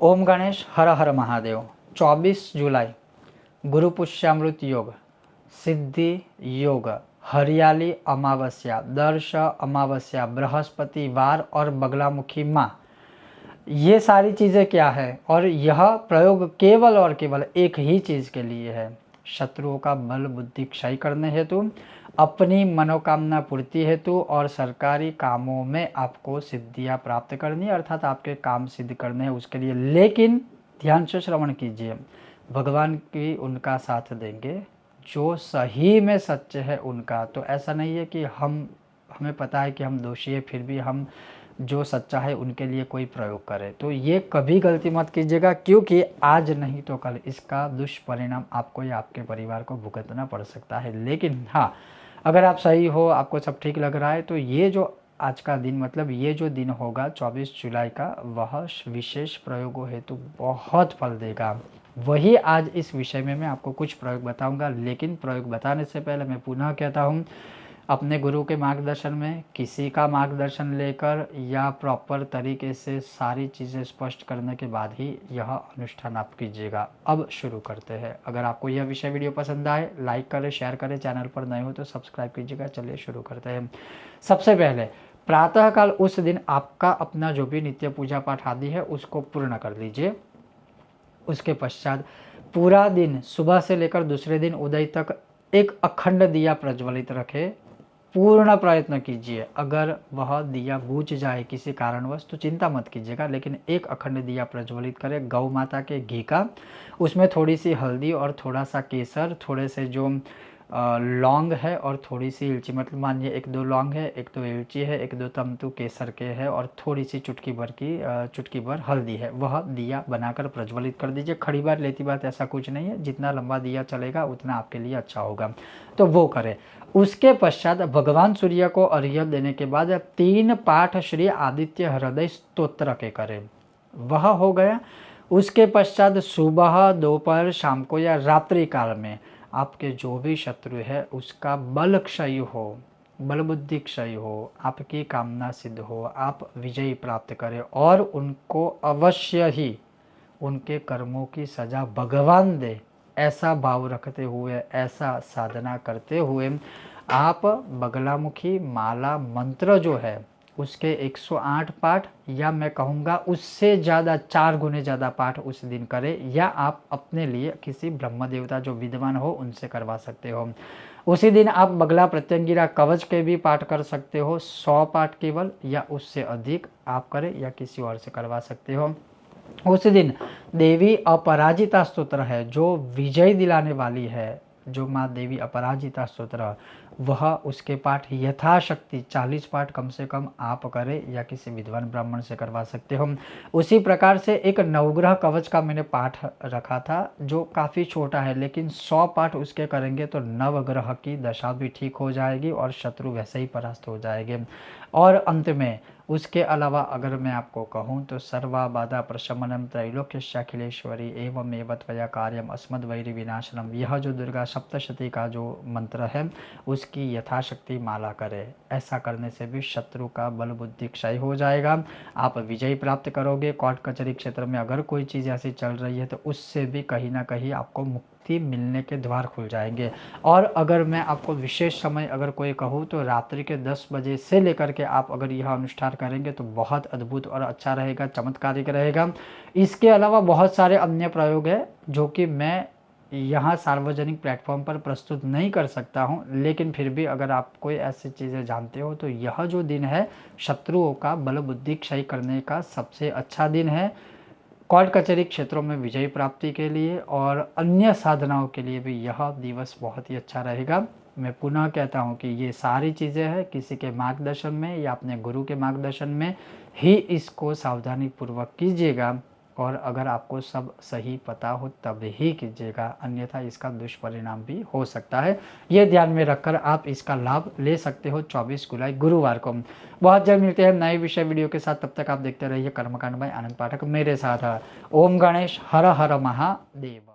ओम गणेश हर हर महादेव। 24 जुलाई गुरु पुष्यामृत योग, सिद्धि योग, हरियाली अमावस्या, दर्श अमावस्या, बृहस्पतिवार और बगलामुखी माँ, ये सारी चीज़ें क्या है। और यह प्रयोग केवल और केवल एक ही चीज़ के लिए है, शत्रुओं का बल बुद्धि क्षय करने हेतु, अपनी मनोकामना पूर्ति हेतु और सरकारी कामों में आपको सिद्धियां प्राप्त करनी है, अर्थात आपके काम सिद्ध करने हैं उसके लिए। लेकिन ध्यान से श्रवण कीजिए, भगवान की उनका साथ देंगे जो सही में सच्चे है उनका। तो ऐसा नहीं है कि हमें पता है कि हम दोषी है फिर भी हम जो सच्चा है उनके लिए कोई प्रयोग करें, तो ये कभी गलती मत कीजिएगा, क्योंकि आज नहीं तो कल इसका दुष्परिणाम आपको या आपके परिवार को भुगतना पड़ सकता है। लेकिन हाँ, अगर आप सही हो, आपको सब ठीक लग रहा है, तो ये जो आज का दिन मतलब ये जो दिन होगा 24 जुलाई का, वह विशेष प्रयोगों हेतु बहुत फल देगा। वही आज इस विषय में मैं आपको कुछ प्रयोग बताऊंगा। लेकिन प्रयोग बताने से पहले मैं पुनः कहता हूँ, अपने गुरु के मार्गदर्शन में, किसी का मार्गदर्शन लेकर या प्रॉपर तरीके से सारी चीज़ें स्पष्ट करने के बाद ही यह अनुष्ठान आप कीजिएगा। अब शुरू करते हैं। अगर आपको यह विषय वीडियो पसंद आए, लाइक करें, शेयर करें, चैनल पर नए हो तो सब्सक्राइब कीजिएगा। चलिए शुरू करते हैं। सबसे पहले प्रातःकाल उस दिन आपका अपना जो भी नित्य पूजा पाठ आदि है उसको पूर्ण कर लीजिए। उसके पश्चात पूरा दिन सुबह से लेकर दूसरे दिन उदय तक एक अखंड दिया प्रज्वलित रखें। पूर्ण प्रयत्न कीजिए, अगर वह दिया बुझ जाए किसी कारणवश तो चिंता मत कीजिएगा, लेकिन एक अखंड दिया प्रज्वलित करें गौ माता के घी का। उसमें थोड़ी सी हल्दी और थोड़ा सा केसर, थोड़े से जो लौंग है और थोड़ी सी इलची, मतलब मानिए 1-2 लौंग है, 1-2 इलची है, 1-2 तमतू केसर के है और थोड़ी सी चुटकी भर हल्दी है, वह दिया बनाकर प्रज्वलित कर दीजिए। खड़ी बात लेती बात ऐसा कुछ नहीं है, जितना लंबा दिया चलेगा उतना आपके लिए अच्छा होगा, तो वो करें। उसके पश्चात भगवान सूर्य को अर्घ्य देने के बाद 3 पाठ श्री आदित्य हृदय स्तोत्र के करें, वह हो गया। उसके पश्चात सुबह, दोपहर, शाम को या रात्रि काल में आपके जो भी शत्रु है उसका बल क्षय हो, बल बुद्धि क्षय हो, आपकी कामना सिद्ध हो, आप विजय प्राप्त करें और उनको अवश्य ही उनके कर्मों की सजा भगवान दे, ऐसा भाव रखते हुए, ऐसा साधना करते हुए आप बगलामुखी माला मंत्र जो है उसके 108 पाठ, या मैं कहूँगा उससे ज़्यादा 4 गुने ज़्यादा पाठ उस दिन करें, या आप अपने लिए किसी ब्रह्म देवता जो विद्वान हो उनसे करवा सकते हो। उसी दिन आप बगला प्रत्यंगिरा कवच के भी पाठ कर सकते हो, 100 पाठ केवल, या उससे अधिक आप करें या किसी और से करवा सकते हो। उस दिन देवी अपराजिता स्तोत्र है जो विजय दिलाने वाली है, जो माँ देवी अपराजिता स्तोत्र, वह उसके पाठ यथाशक्ति 40 पाठ कम से कम आप करें या किसी विद्वान ब्राह्मण से करवा सकते हो। उसी प्रकार से एक नवग्रह कवच का मैंने पाठ रखा था जो काफ़ी छोटा है, लेकिन 100 पाठ उसके करेंगे तो नवग्रह की दशा भी ठीक हो जाएगी और शत्रु वैसे ही परास्त हो जाएंगे। और अंत में उसके अलावा अगर मैं आपको कहूँ तो सर्वा बाधा प्रशमनम त्रैलोक्यखिलेश्वरी एवं एव त्वया कार्यम अस्मद् वैरी विनाशनम, यह जो दुर्गा सप्तशती का जो मंत्र है उसकी यथाशक्ति माला करें। ऐसा करने से भी शत्रु का बल बुद्धि क्षय हो जाएगा, आप विजय प्राप्त करोगे। कोर्ट कचहरी क्षेत्र में अगर कोई चीज़ ऐसी चल रही है तो उससे भी कहीं ना कहीं आपको मुक्ति मिलने के द्वार खुल जाएंगे। और अगर मैं आपको विशेष समय अगर कोई कहूँ तो रात्रि के 10 बजे से लेकर के आप अगर यह अनुष्ठान करेंगे तो बहुत अद्भुत और अच्छा रहेगा, चमत्कारिक रहेगा। इसके अलावा बहुत सारे अन्य प्रयोग है जो कि मैं यहाँ सार्वजनिक प्लेटफॉर्म पर प्रस्तुत नहीं कर सकता हूँ, लेकिन फिर भी अगर आप कोई ऐसी चीज़ें जानते हो तो यह जो दिन है शत्रुओं का बल बुद्धि क्षय करने का सबसे अच्छा दिन है। कोर्ट कचहरी क्षेत्रों में विजय प्राप्ति के लिए और अन्य साधनाओं के लिए भी यह दिवस बहुत ही अच्छा रहेगा। मैं पुनः कहता हूँ कि ये सारी चीज़ें हैं किसी के मार्गदर्शन में या अपने गुरु के मार्गदर्शन में ही इसको सावधानी पूर्वक कीजिएगा, और अगर आपको सब सही पता हो तब ही कीजिएगा, अन्यथा इसका दुष्परिणाम भी हो सकता है। ये ध्यान में रखकर आप इसका लाभ ले सकते हो 24 जुलाई गुरुवार को। बहुत जल्द मिलते हैं नए विषय वीडियो के साथ, तब तक आप देखते रहिए कर्मकांड बाय आनंद पाठक मेरे साथ। ओम गणेश हर हर महादेव।